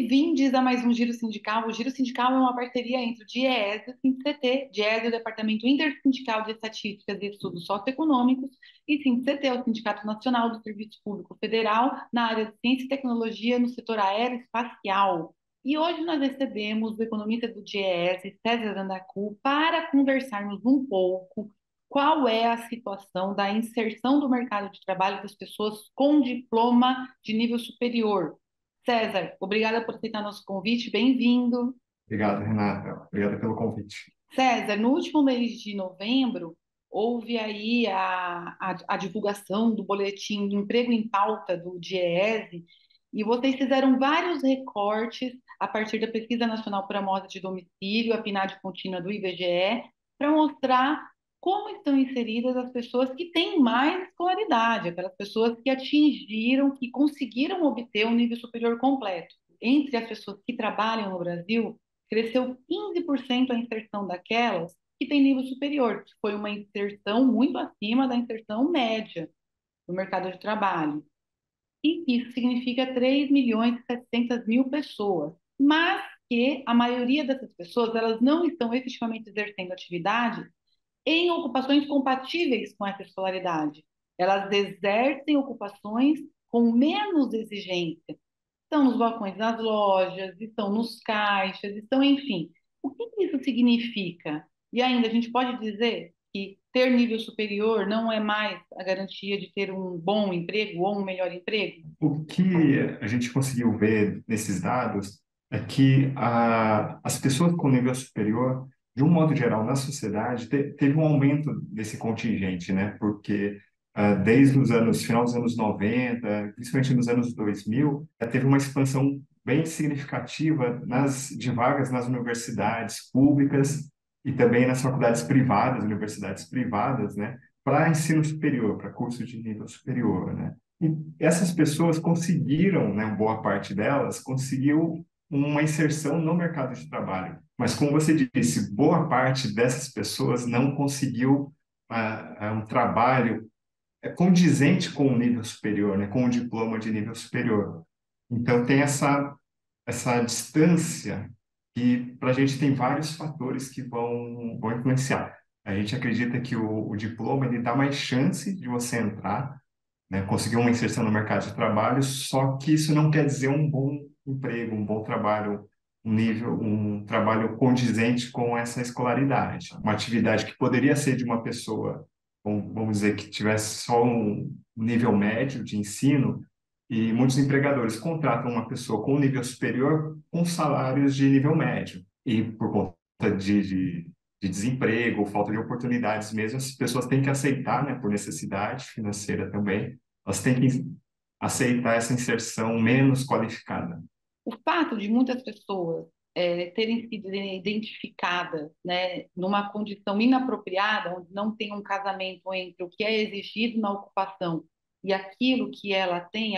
Bem-vindos a mais um Giro Sindical. O Giro Sindical é uma parceria entre o DIEESE e o SINDIC-CT. DIEESE é o Departamento Intersindical de Estatísticas e Estudos Socioeconômicos e SINDIC-CT é o Sindicato Nacional do Serviço Público Federal na área de Ciência e Tecnologia no setor aeroespacial. E hoje nós recebemos o economista do DIEESE, César Andacu, para conversarmos um pouco qual é a situação da inserção do mercado de trabalho das pessoas com diploma de nível superior. César, obrigada por aceitar nosso convite, bem-vindo. Obrigado, Renata. Obrigado pelo convite. César, no último mês de novembro, houve aí a divulgação do boletim Emprego em Pauta do DIEESE, e vocês fizeram vários recortes a partir da Pesquisa Nacional por Amostra de Domicílio, a PNAD contínua do IBGE, para mostrar como estão inseridas as pessoas que têm mais escolaridade, aquelas pessoas que atingiram, que conseguiram obter um nível superior completo. Entre as pessoas que trabalham no Brasil, cresceu 15% a inserção daquelas que têm nível superior, que foi uma inserção muito acima da inserção média no mercado de trabalho. E isso significa 3 milhões e 700 mil pessoas. Mas que a maioria dessas pessoas elas não estão efetivamente exercendo atividade em ocupações compatíveis com essa escolaridade. Elas exercem ocupações com menos exigência. Estão nos balcões das lojas, estão nos caixas, estão, enfim. O que isso significa? E ainda a gente pode dizer que ter nível superior não é mais a garantia de ter um bom emprego ou um melhor emprego? O que a gente conseguiu ver nesses dados é que as pessoas com nível superior, de um modo geral, na sociedade, teve um aumento desse contingente, né? Porque desde os anos, final dos anos 90, principalmente nos anos 2000, teve uma expansão bem significativa de vagas nas universidades públicas e também nas faculdades privadas, universidades privadas, né? Para ensino superior, para curso de nível superior, né? E essas pessoas conseguiram, né, boa parte delas, conseguiu uma inserção no mercado de trabalho. Mas, como você disse, boa parte dessas pessoas não conseguiu um trabalho condizente com o nível superior, né, com o diploma de nível superior. Então, tem essa distância e para a gente tem vários fatores que vão influenciar. A gente acredita que o diploma ele dá mais chance de você entrar, né, conseguir uma inserção no mercado de trabalho, só que isso não quer dizer um bom emprego, um bom trabalho, um trabalho condizente com essa escolaridade. Uma atividade que poderia ser de uma pessoa, vamos dizer, que tivesse só um nível médio de ensino, e muitos empregadores contratam uma pessoa com nível superior com salários de nível médio. E por conta de desemprego, falta de oportunidades mesmo, as pessoas têm que aceitar, né, por necessidade financeira também, elas têm que aceitar essa inserção menos qualificada. O fato de muitas pessoas terem sido identificadas, né, numa condição inapropriada, onde não tem um casamento entre o que é exigido na ocupação e aquilo que ela tem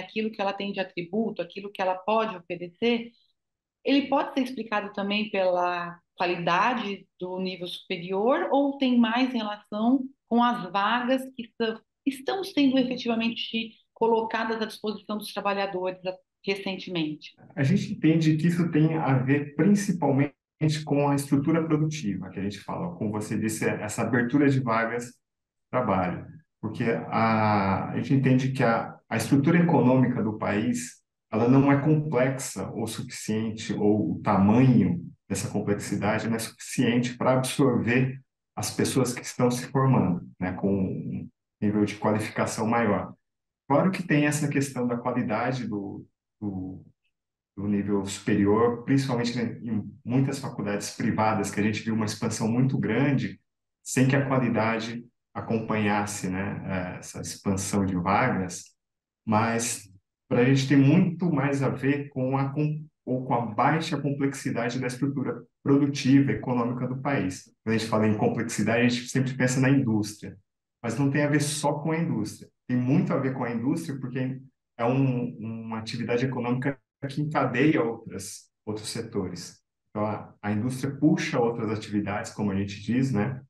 de atributo, aquilo que ela pode oferecer, ele pode ser explicado também pela qualidade do nível superior ou tem mais relação com as vagas que estão sendo efetivamente colocadas à disposição dos trabalhadores recentemente? A gente entende que isso tem a ver principalmente com a estrutura produtiva, que a gente fala, como você disse, essa abertura de vagas de trabalho, porque a gente entende que a estrutura econômica do país ela não é complexa o suficiente, ou o tamanho dessa complexidade não é suficiente para absorver as pessoas que estão se formando, né, com um nível de qualificação maior. Claro que tem essa questão da qualidade do do nível superior, principalmente em muitas faculdades privadas, que a gente viu uma expansão muito grande, sem que a qualidade acompanhasse, né, essa expansão de vagas, mas para a gente tem muito mais a ver ou com a baixa complexidade da estrutura produtiva, econômica do país. Quando a gente fala em complexidade, a gente sempre pensa na indústria, mas não tem a ver só com a indústria. Tem muito a ver com a indústria, porque é uma atividade econômica que encadeia outros setores. Então, a indústria puxa outras atividades, como a gente diz, né?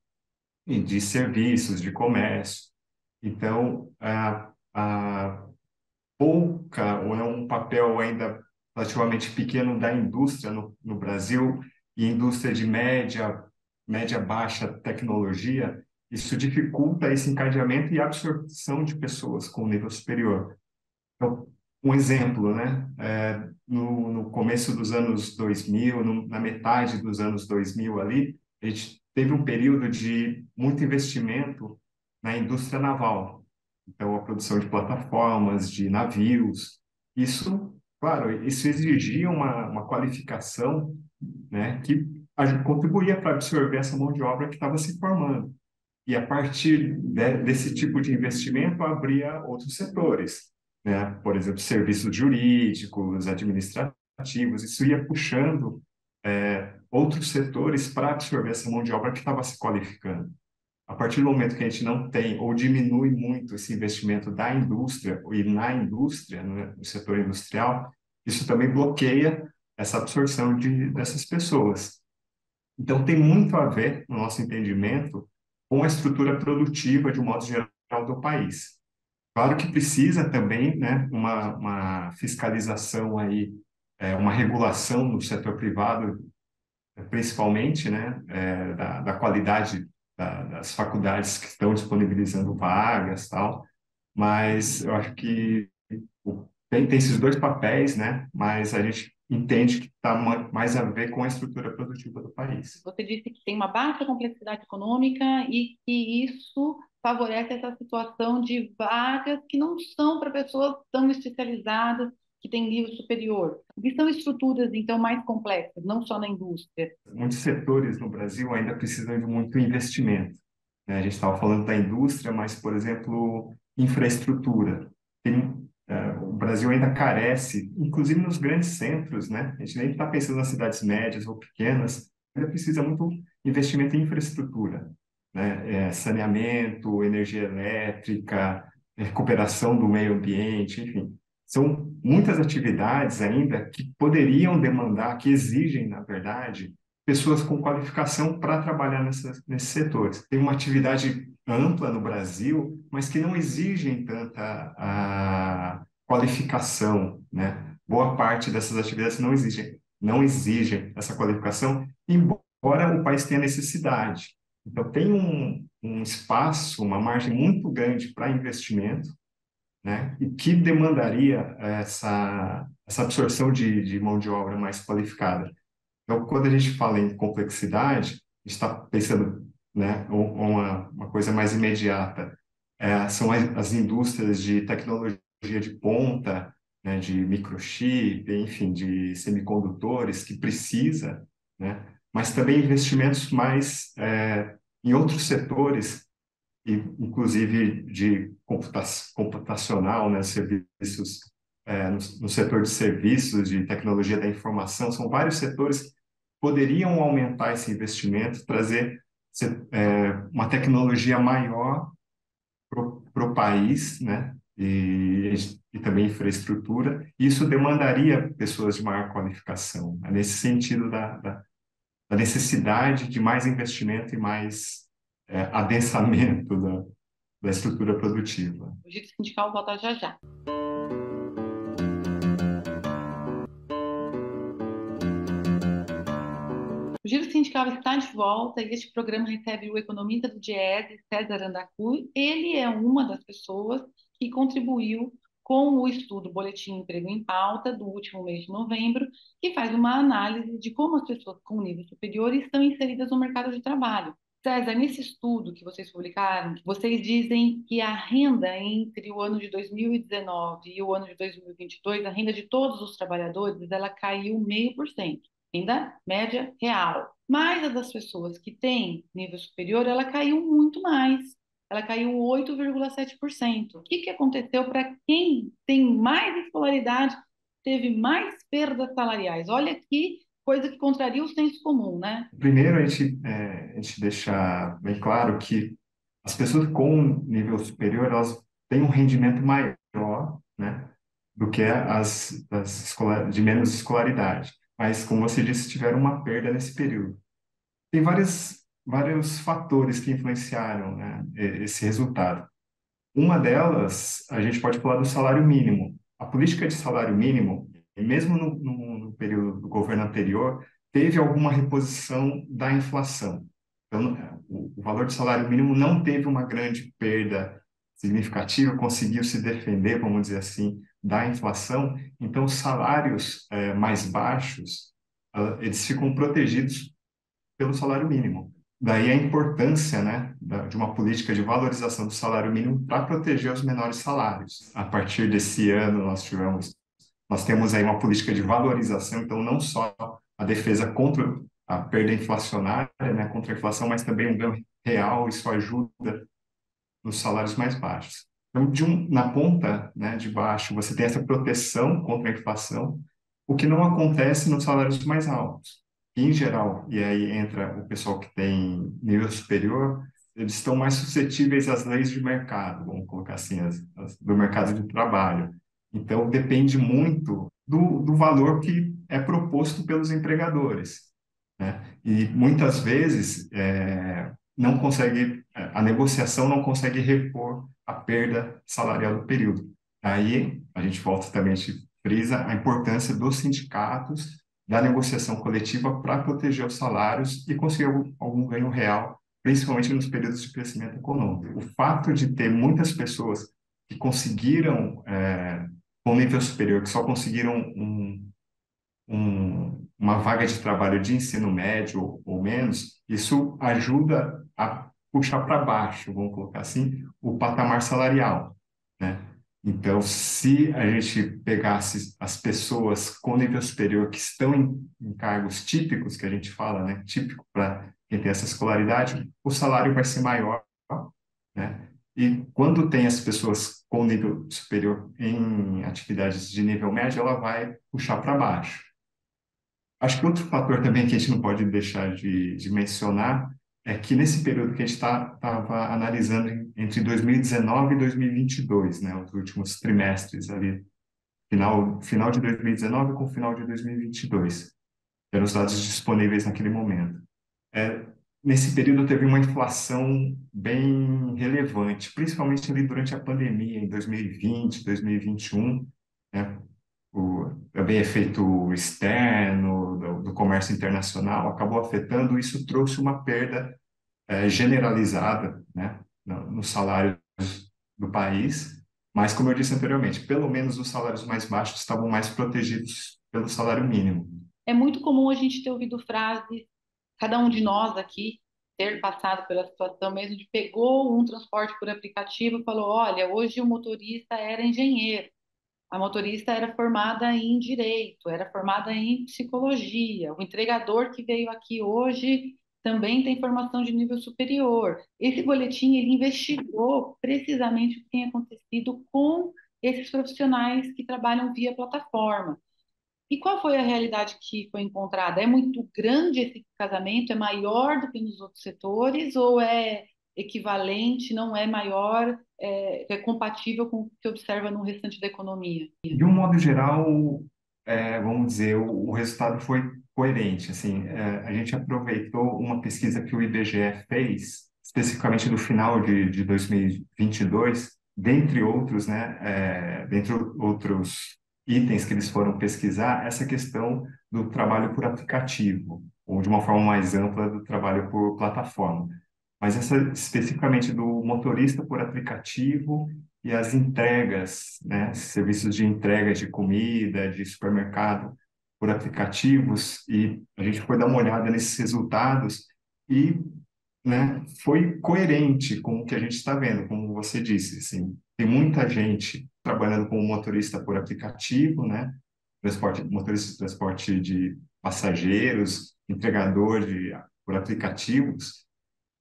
E de serviços, de comércio. Então, a pouca, ou é um papel ainda relativamente pequeno da indústria no Brasil e indústria de média baixa tecnologia, isso dificulta esse encadeamento e absorção de pessoas com nível superior. Então, um exemplo, né? No começo dos anos 2000, na metade dos anos 2000 ali, a gente teve um período de muito investimento na indústria naval. Então, a produção de plataformas, de navios. Isso, claro, isso exigia uma qualificação, né, que contribuía para absorver essa mão de obra que estava se formando. E a partir desse tipo de investimento abria outros setores, né? Por exemplo, serviços jurídicos, administrativos, isso ia puxando outros setores para absorver essa mão de obra que estava se qualificando. A partir do momento que a gente não tem ou diminui muito esse investimento da indústria e na indústria, né, no setor industrial, isso também bloqueia essa absorção dessas pessoas. Então, tem muito a ver, no nosso entendimento, com a estrutura produtiva, de um modo geral, do país. Claro que precisa também, né, uma fiscalização aí, uma regulação no setor privado, principalmente, né, da qualidade das faculdades que estão disponibilizando vagas, tal. Mas eu acho que tem esses dois papéis, né? Mas a gente entende que está mais a ver com a estrutura produtiva do país. Você disse que tem uma baixa complexidade econômica e que isso favorece essa situação de vagas que não são para pessoas tão especializadas que têm nível superior. E são estruturas, então, mais complexas, não só na indústria. Muitos setores no Brasil ainda precisam de muito investimento, né? A gente estava falando da indústria, mas, por exemplo, infraestrutura. O Brasil ainda carece, inclusive nos grandes centros, né? A gente nem está pensando nas cidades médias ou pequenas, ainda precisa muito investimento em infraestrutura, né? Saneamento, energia elétrica, recuperação do meio ambiente, enfim. São muitas atividades ainda que poderiam demandar, que exigem, na verdade, pessoas com qualificação para trabalhar nesses setores. Tem uma atividade ampla no Brasil, mas que não exigem tanta qualificação, né? Boa parte dessas atividades não exigem essa qualificação, embora o país tenha necessidade. Então, tem um espaço, uma margem muito grande para investimento, né? E que demandaria essa absorção de mão de obra mais qualificada. Então, quando a gente fala em complexidade, a gente está pensando, né, uma coisa mais imediata. São as indústrias de tecnologia de ponta, né, de microchip, enfim, de semicondutores que precisa, né, mas também investimentos mais em outros setores, e, inclusive de computacional, né, serviços no setor de serviços, de tecnologia da informação, são vários setores que poderiam aumentar esse investimento, trazer uma tecnologia maior para o país, né? E também infraestrutura. Isso demandaria pessoas de maior qualificação, né? Nesse sentido da necessidade de mais investimento e mais adensamento da estrutura produtiva. O Giro Sindical volta já já. O Giro Sindical está de volta e este programa recebe o economista do Diese, César Andacu. Ele é uma das pessoas que contribuiu com o estudo Boletim Emprego em Pauta do último mês de novembro, que faz uma análise de como as pessoas com nível superior estão inseridas no mercado de trabalho. César, nesse estudo que vocês publicaram, vocês dizem que a renda entre o ano de 2019 e o ano de 2022, a renda de todos os trabalhadores, ela caiu 0,5%, renda média real. Mas a das pessoas que têm nível superior, ela caiu muito mais. Ela caiu 8,7%. O que aconteceu para quem tem mais escolaridade, teve mais perdas salariais? Olha que coisa que contraria o senso comum, né? Primeiro, a gente deixa bem claro que as pessoas com nível superior, elas têm um rendimento maior, né, do que de menos escolaridade. Mas, como você disse, tiveram uma perda nesse período. Tem vários fatores que influenciaram, né, esse resultado. Uma delas, a gente pode falar do salário mínimo. A política de salário mínimo mesmo no período do governo anterior, teve alguma reposição da inflação. Então, o valor do salário mínimo não teve uma grande perda significativa, conseguiu se defender, vamos dizer assim, da inflação. Então, os salários mais baixos, eles ficam protegidos pelo salário mínimo. Daí a importância, né, de uma política de valorização do salário mínimo para proteger os menores salários. A partir desse ano, nós temos aí uma política de valorização, então não só a defesa contra a perda inflacionária, né, contra a inflação, mas também um ganho real, isso ajuda nos salários mais baixos. Então, na ponta, né, de baixo, você tem essa proteção contra a inflação, o que não acontece nos salários mais altos. Em geral, e aí entra o pessoal que tem nível superior, eles estão mais suscetíveis às leis de mercado, vamos colocar assim, do mercado de trabalho. Então, depende muito do valor que é proposto pelos empregadores, né? E muitas vezes não consegue, a negociação não consegue repor a perda salarial do período. Aí a gente volta também, a gente frisa a importância dos sindicatos, da negociação coletiva para proteger os salários e conseguir algum ganho real, principalmente nos períodos de crescimento econômico. O fato de ter muitas pessoas que conseguiram, com nível superior, que só conseguiram uma vaga de trabalho de ensino médio ou menos, isso ajuda a puxar para baixo, vamos colocar assim, o patamar salarial, né? Então, se a gente pegasse as pessoas com nível superior que estão em cargos típicos, que a gente fala, né, típico para quem tem essa escolaridade, o salário vai ser maior, né? E quando tem as pessoas com nível superior em atividades de nível médio, ela vai puxar para baixo. Acho que outro fator também que a gente não pode deixar de mencionar é que nesse período que a gente estava analisando entre 2019 e 2022, né, os últimos trimestres ali, final de 2019 com final de 2022, que eram os dados disponíveis naquele momento. É, Nesse período teve uma inflação bem relevante, principalmente ali durante a pandemia, em 2020, 2021, né? Também efeito externo do comércio internacional acabou afetando, isso trouxe uma perda generalizada, né, nos salários do país, mas como eu disse anteriormente, pelo menos os salários mais baixos estavam mais protegidos pelo salário mínimo. É muito comum a gente ter ouvido frases, cada um de nós aqui ter passado pela situação mesmo de pegou um transporte por aplicativo e falou: olha, hoje o motorista era engenheiro, a motorista era formada em direito, era formada em psicologia, o entregador que veio aqui hoje também tem formação de nível superior. Esse boletim ele investigou precisamente o que tem acontecido com esses profissionais que trabalham via plataforma. E qual foi a realidade que foi encontrada? É muito grande esse casamento? É maior do que nos outros setores? Ou é equivalente, não é maior, é compatível com o que observa no restante da economia? De um modo geral, vamos dizer, o resultado foi coerente. Assim, a gente aproveitou uma pesquisa que o IBGE fez, especificamente do final de 2022, dentre outros, né, dentre outros itens que eles foram pesquisar, essa questão do trabalho por aplicativo, ou de uma forma mais ampla, do trabalho por plataforma. Mas essa especificamente do motorista por aplicativo e as entregas, né, serviços de entrega de comida, de supermercado por aplicativos, e a gente foi dar uma olhada nesses resultados e, né, foi coerente com o que a gente está vendo, como você disse, assim, tem muita gente trabalhando como motorista por aplicativo, né, motorista de transporte de passageiros, entregador por aplicativos,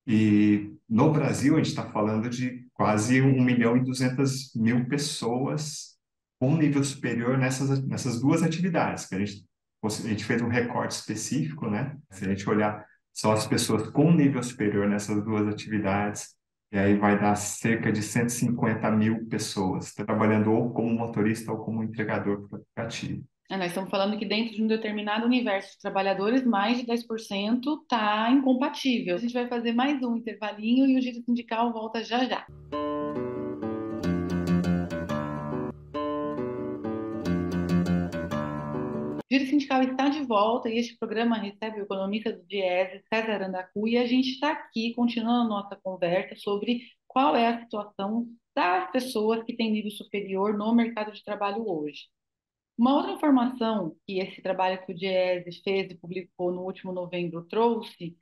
e no Brasil, a gente está falando de quase 1.200.000 pessoas com nível superior nessas duas atividades, que a gente fez um recorte específico, né? Se a gente olhar só as pessoas com nível superior nessas duas atividades, e aí vai dar cerca de 150.000 pessoas trabalhando ou como motorista ou como entregador por aplicativo. Nós estamos falando que dentro de um determinado universo de trabalhadores, mais de 10% está incompatível. A gente vai fazer mais um intervalinho e o Giro Sindical volta já já. O Giro Sindical está de volta e este programa recebe o economista do Diese, César Andacu, e a gente está aqui continuando a nossa conversa sobre qual é a situação das pessoas que têm nível superior no mercado de trabalho hoje. Uma outra informação que esse trabalho que o Diese fez e publicou no último novembro trouxe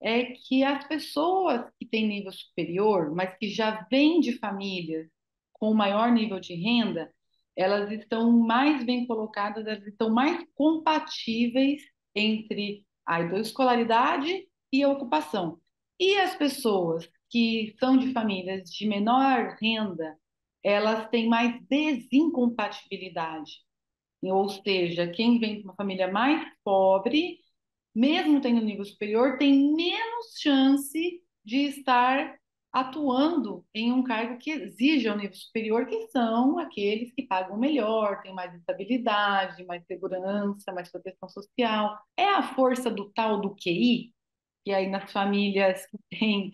é que as pessoas que têm nível superior, mas que já vêm de famílias com maior nível de renda, elas estão mais bem colocadas, elas estão mais compatíveis entre a escolaridade e a ocupação. E as pessoas que são de famílias de menor renda, elas têm mais desincompatibilidade. Ou seja, quem vem de uma família mais pobre mesmo tendo nível superior, tem menos chance de estar atuando em um cargo que exija o nível superior, que são aqueles que pagam melhor, têm mais estabilidade, mais segurança, mais proteção social. É a força do tal do QI, que aí nas famílias que têm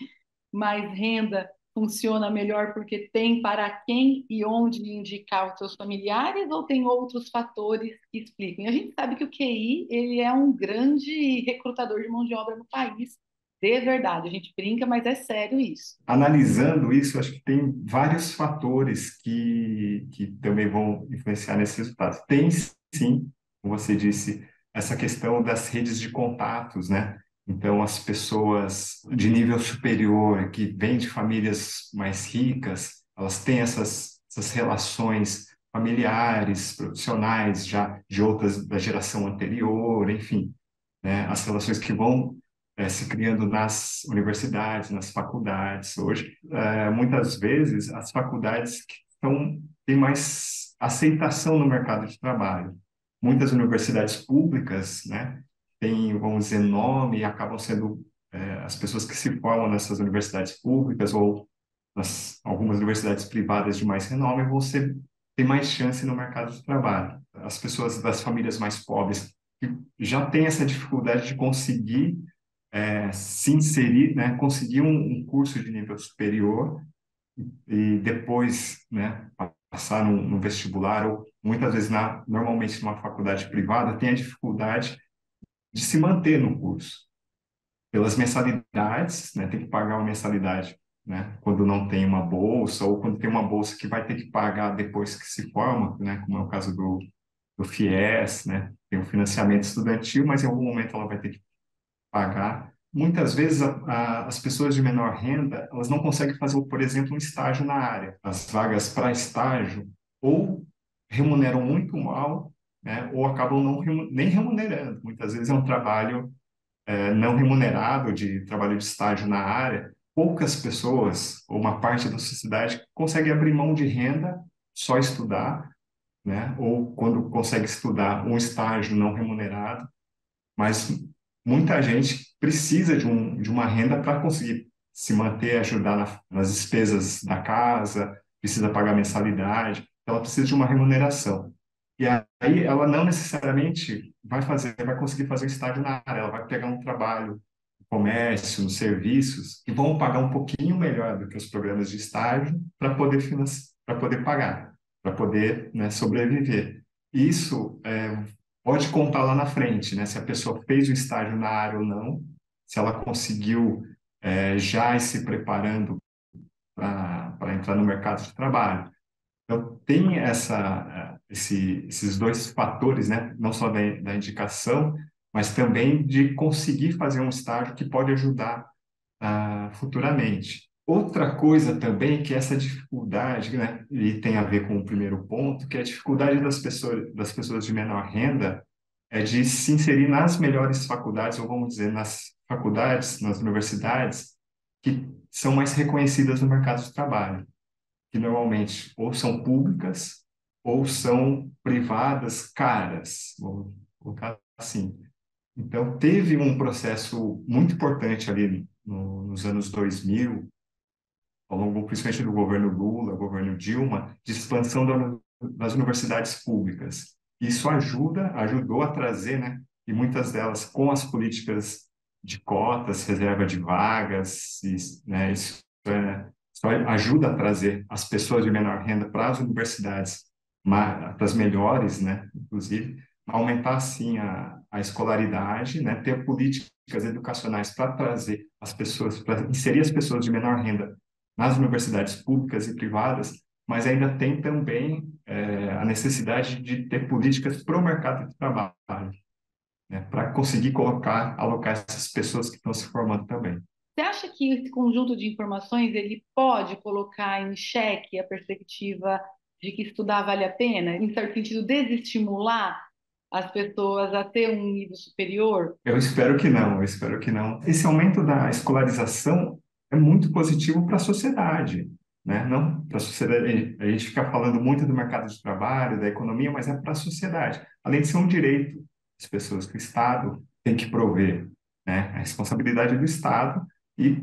mais renda funciona melhor porque tem para quem e onde indicar os seus familiares ou tem outros fatores que explicam? E a gente sabe que o QI ele é um grande recrutador de mão de obra no país, de verdade. A gente brinca, mas é sério isso. Analisando isso, acho que tem vários fatores que também vão influenciar nesses resultados. Tem, sim, como você disse, essa questão das redes de contatos, né? Então, as pessoas de nível superior, que vêm de famílias mais ricas, elas têm essas relações familiares, profissionais, já de outras da geração anterior, enfim, né? As relações que vão se criando nas universidades, nas faculdades. Hoje, muitas vezes, as faculdades que têm mais aceitação no mercado de trabalho. Muitas universidades públicas, né, têm, vamos dizer, nome e acabam sendo as pessoas que se formam nessas universidades públicas ou algumas universidades privadas de mais renome vão ter mais chance no mercado de trabalho. As pessoas das famílias mais pobres que já têm essa dificuldade de conseguir se inserir, né, conseguir um curso de nível superior e depois, né, passar no vestibular ou muitas vezes normalmente numa faculdade privada tem a dificuldade de se manter no curso pelas mensalidades, né, tem que pagar uma mensalidade, né, quando não tem uma bolsa ou quando tem uma bolsa que vai ter que pagar depois que se forma, né, como é o caso do FIES, né, tem o financiamento estudantil, mas em algum momento ela vai ter que pagar. Muitas vezes as pessoas de menor renda, elas não conseguem fazer, por exemplo, um estágio na área. As vagas para estágio ou remuneram muito mal, né, ou acabam não nem remunerando. Muitas vezes é um trabalho não remunerado, de trabalho de estágio na área. Poucas pessoas, ou uma parte da sociedade, consegue abrir mão de renda, só estudar, né, ou quando consegue estudar, um estágio não remunerado, mas muita gente precisa de uma renda para conseguir se manter, ajudar nas despesas da casa, precisa pagar mensalidade, ela precisa de uma remuneração. E aí ela não necessariamente vai conseguir fazer um estágio na área, ela vai pegar um trabalho no comércio, nos serviços, que vão pagar um pouquinho melhor do que os programas de estágio para poder pagar, para poder, né, sobreviver. Isso pode contar lá na frente, né? Se a pessoa fez o estágio na área ou não, se ela conseguiu já ir se preparando para entrar no mercado de trabalho. Então, tem esses dois fatores, né? Não só da indicação, mas também de conseguir fazer um estágio que pode ajudar futuramente. Outra coisa também que essa dificuldade, né, e tem a ver com o primeiro ponto, que é a dificuldade das pessoas de menor renda de se inserir nas melhores faculdades, ou vamos dizer, nas faculdades, nas universidades, que são mais reconhecidas no mercado de trabalho, que normalmente ou são públicas ou são privadas caras, vamos colocar assim. Então, teve um processo muito importante ali nos anos 2000, ao longo principalmente do governo Lula, governo Dilma, de expansão das universidades públicas. Isso ajudou a trazer, né, e muitas delas com as políticas de cotas, reserva de vagas, né, isso ajuda a trazer as pessoas de menor renda para as universidades, para as melhores, né, inclusive, aumentar assim a escolaridade, né, ter políticas educacionais para trazer as pessoas, para inserir as pessoas de menor renda nas universidades públicas e privadas, mas ainda tem também a necessidade de ter políticas para o mercado de trabalho, né, para conseguir colocar, alocar essas pessoas que estão se formando também. Você acha que esse conjunto de informações ele pode colocar em xeque a perspectiva de que estudar vale a pena, em certo sentido, desestimular as pessoas a ter um nível superior? Eu espero que não, eu espero que não. Esse aumento da escolarização é muito positivo para a sociedade, né? Não para a sociedade, a gente fica falando muito do mercado de trabalho, da economia, mas é para a sociedade. Além de ser um direito das pessoas que o Estado tem que prover, né? A responsabilidade do Estado e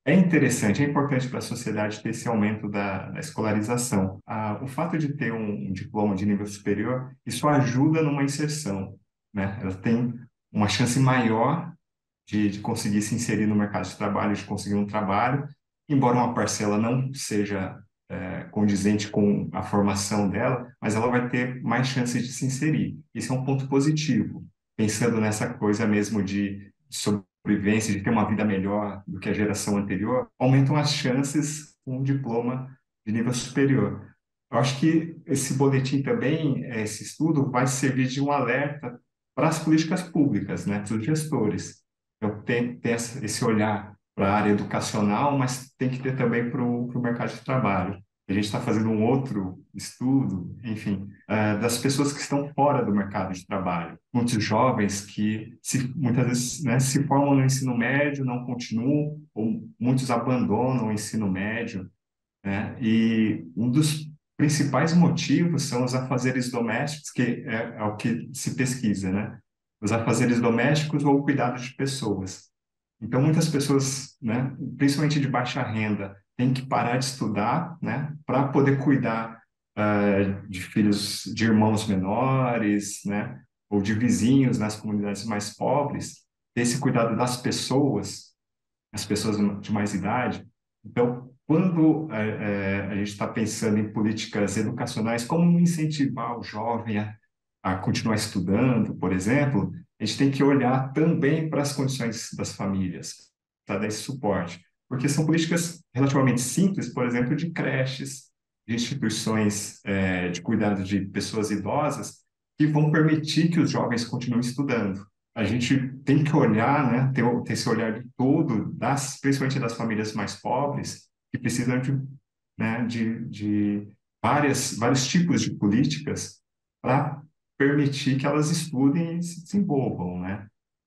é interessante, é importante para a sociedade ter esse aumento da escolarização. O fato de ter um diploma de nível superior, isso ajuda numa inserção, né? Ela tem uma chance maior de conseguir se inserir no mercado de trabalho, de conseguir um trabalho, embora uma parcela não seja condizente com a formação dela, mas ela vai ter mais chances de se inserir. Isso é um ponto positivo, pensando nessa coisa mesmo de sobrevivência, de ter uma vida melhor do que a geração anterior, aumentam as chances com um diploma de nível superior. Eu acho que esse boletim também, esse estudo, vai servir de um alerta para as políticas públicas, né, para os gestores. Eu tenho ter esse olhar para a área educacional, mas tem que ter também para o mercado de trabalho. A gente está fazendo um outro estudo, enfim, das pessoas que estão fora do mercado de trabalho. Muitos jovens que muitas vezes, né, se formam no ensino médio, não continuam, ou muitos abandonam o ensino médio, né? E um dos principais motivos são os afazeres domésticos, que é o que se pesquisa, né? Os afazeres domésticos ou o cuidado de pessoas. Então, muitas pessoas, né, principalmente de baixa renda, têm que parar de estudar, né, para poder cuidar de filhos, de irmãos menores, né, ou de vizinhos nas comunidades mais pobres, ter esse cuidado das pessoas, as pessoas de mais idade. Então, quando a gente está pensando em políticas educacionais, como incentivar o jovem a continuar estudando, por exemplo, a gente tem que olhar também para as condições das famílias, para dar esse suporte. Porque são políticas relativamente simples, por exemplo, de creches, de instituições de cuidado de pessoas idosas, que vão permitir que os jovens continuem estudando. A gente tem que olhar, né, ter esse olhar de todo, principalmente das famílias mais pobres, que precisam de vários tipos de políticas para permitir que elas estudem e se desenvolvam, né?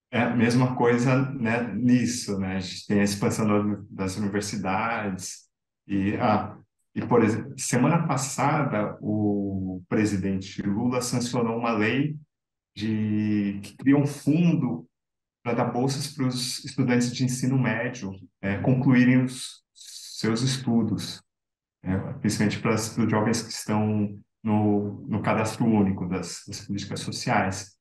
É a mesma coisa, né, nisso, né? A gente tem a expansão das universidades e, por exemplo, semana passada o presidente Lula sancionou uma lei que cria um fundo para dar bolsas para os estudantes de ensino médio concluírem os seus estudos, principalmente para os jovens que estão no cadastro único das políticas sociais.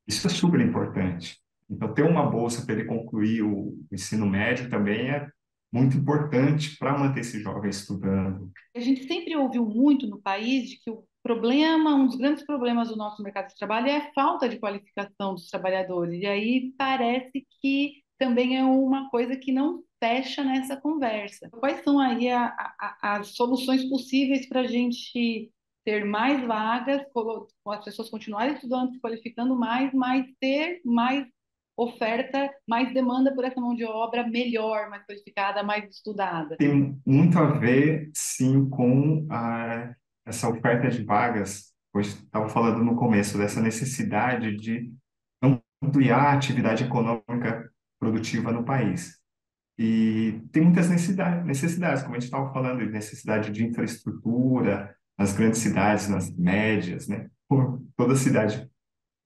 Isso é super importante. Então, ter uma bolsa para ele concluir o ensino médio também é muito importante para manter esse jovem estudando. A gente sempre ouviu muito no país de que o problema, um dos grandes problemas do nosso mercado de trabalho é a falta de qualificação dos trabalhadores. E aí parece que também é uma coisa que não fecha nessa conversa. Quais são aí as soluções possíveis para a gente ter mais vagas, com as pessoas continuarem estudando, se qualificando mais, mas ter mais oferta, mais demanda por essa mão de obra melhor, mais qualificada, mais estudada? Tem muito a ver, sim, com essa oferta de vagas. Hoje estava falando no começo dessa necessidade de ampliar a atividade econômica produtiva no país. E tem muitas necessidades, como a gente estava falando, de necessidade de infraestrutura nas grandes cidades, nas médias, né? Toda cidade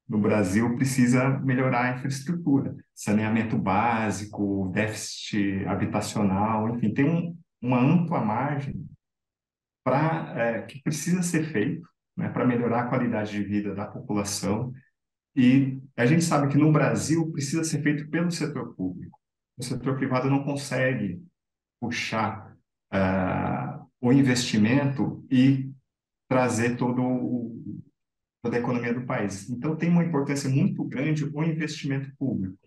no Brasil precisa melhorar a infraestrutura, saneamento básico, déficit habitacional, enfim, tem uma ampla margem que precisa ser feito, né, para melhorar a qualidade de vida da população. E a gente sabe que no Brasil precisa ser feito pelo setor público. O setor privado não consegue puxar o investimento e trazer todo da economia do país. Então, tem uma importância muito grande o investimento público.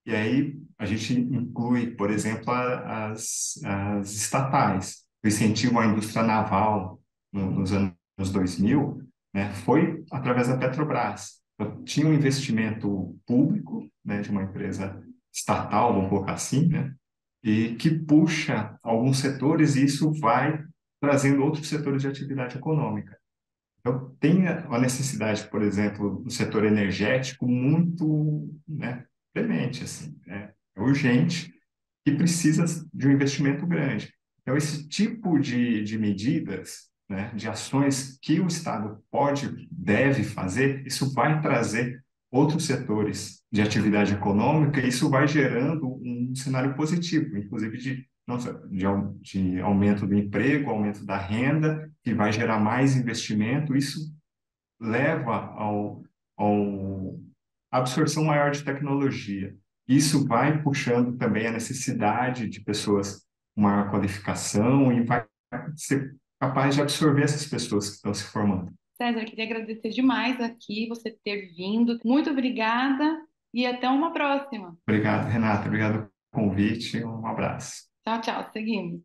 E aí a gente inclui, por exemplo, as estatais. O incentivo à indústria naval nos anos 2000, né, foi através da Petrobras. Então, tinha um investimento público, né, de uma empresa estatal, vamos colocar assim, né, e que puxa alguns setores e isso vai trazendo outros setores de atividade econômica. Então, tem a necessidade, por exemplo, do setor energético muito, né, premente, assim, né? É urgente e precisa de um investimento grande. Então, esse tipo de medidas, né, de ações que o Estado pode, deve fazer, isso vai trazer outros setores de atividade econômica e isso vai gerando um cenário positivo, inclusive de, não só de aumento do emprego, aumento da renda, que vai gerar mais investimento, isso leva ao absorção maior de tecnologia. Isso vai puxando também a necessidade de pessoas com maior qualificação e vai ser capaz de absorver essas pessoas que estão se formando. César, queria agradecer demais aqui você ter vindo. Muito obrigada e até uma próxima. Obrigado, Renata. Obrigado pelo convite. Um abraço. Tchau, tchau. Seguimos.